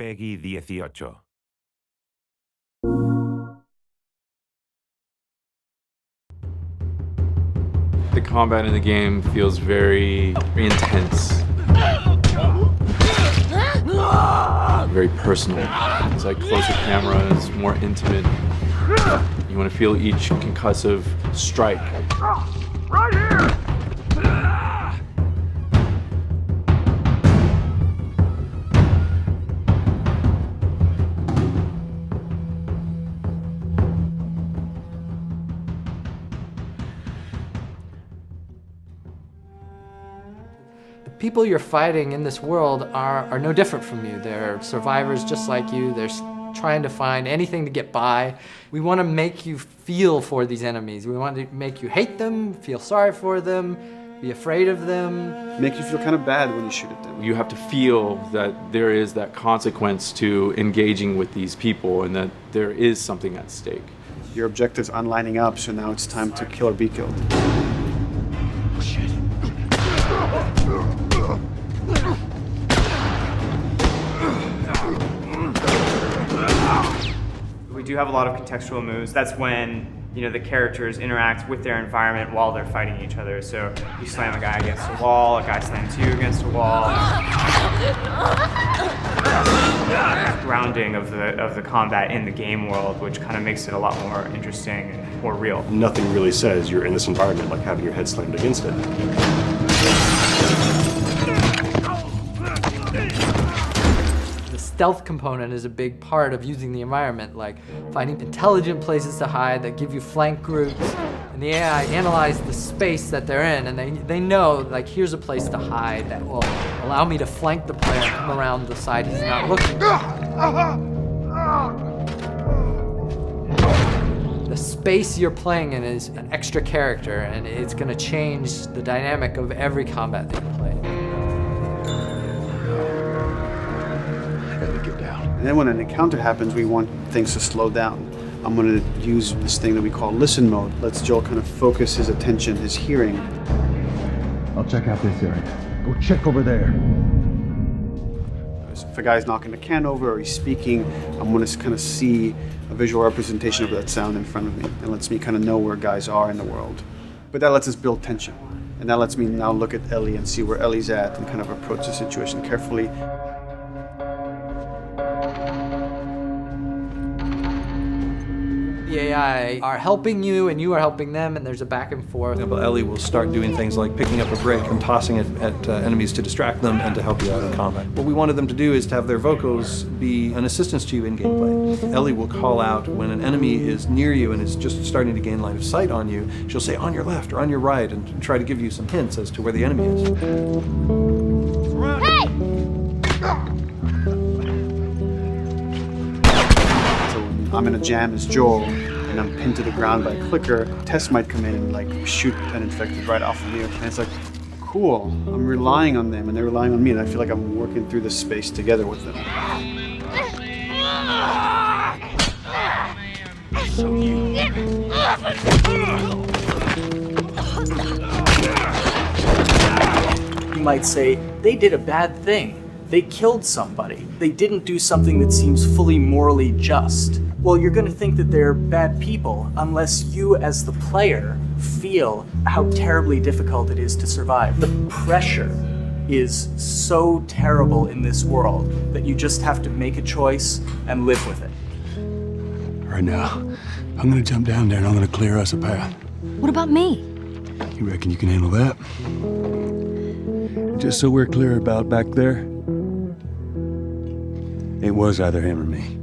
Peggy 18. The combat in the game feels very intense. Very personal. It's like closer cameras, more intimate. You want to feel each concussive strike. Right here! The people you're fighting in this world are no different from you. They're survivors just like you. They're trying to find anything to get by. We want to make you feel for these enemies. We want to make you hate them, feel sorry for them, be afraid of them. Make you feel kind of bad when you shoot at them. You have to feel that there is that consequence to engaging with these people and that there is something at stake. Your objectives aren't lining up, so now it's time to kill or be killed. We do have a lot of contextual moves. That's when, the characters interact with their environment while they're fighting each other. So you slam a guy against a wall, a guy slams you against a wall. Grounding of the combat in the game world, which kind of makes it a lot more interesting and more real. Nothing really says you're in this environment like having your head slammed against it. Stealth component is a big part of using the environment, like finding intelligent places to hide that give you flank groups. And the AI analyze the space that they're in, and they know, like, here's a place to hide that will allow me to flank the player and come around the side he's not looking. The space you're playing in is an extra character, and it's going to change the dynamic of every combat that you play. And then when an encounter happens, we want things to slow down. I'm going to use this thing that we call listen mode. Lets Joel kind of focus his attention, his hearing. I'll check out this area. Go check over there. If a guy's knocking a can over or he's speaking, I'm going to kind of see a visual representation of that sound in front of me. It lets me kind of know where guys are in the world. But that lets us build tension. And that lets me now look at Ellie and see where Ellie's at and kind of approach the situation carefully. The AI are helping you and you are helping them, and there's a back and forth. For example, Ellie will start doing things like picking up a brick and tossing it at enemies to distract them and to help you out in combat. What we wanted them to do is to have their vocals be an assistance to you in gameplay. Ellie will call out when an enemy is near you and is just starting to gain line of sight on you. She'll say on your left or on your right and try to give you some hints as to where the enemy is. Hey! So when I'm in a jam as Joel, and I'm pinned to the ground by a clicker, Tess might come in and like shoot an infected right off of me. And it's like, cool, I'm relying on them and they're relying on me, and I feel like I'm working through this space together with them. You might say, they did a bad thing. They killed somebody. They didn't do something that seems fully morally just. Well, you're going to think that they're bad people unless you, as the player, feel how terribly difficult it is to survive. The pressure is so terrible in this world that you just have to make a choice and live with it. Right now, I'm gonna jump down there and I'm gonna clear us a path. What about me? You reckon you can handle that? Just so we're clear about back there, it was either him or me.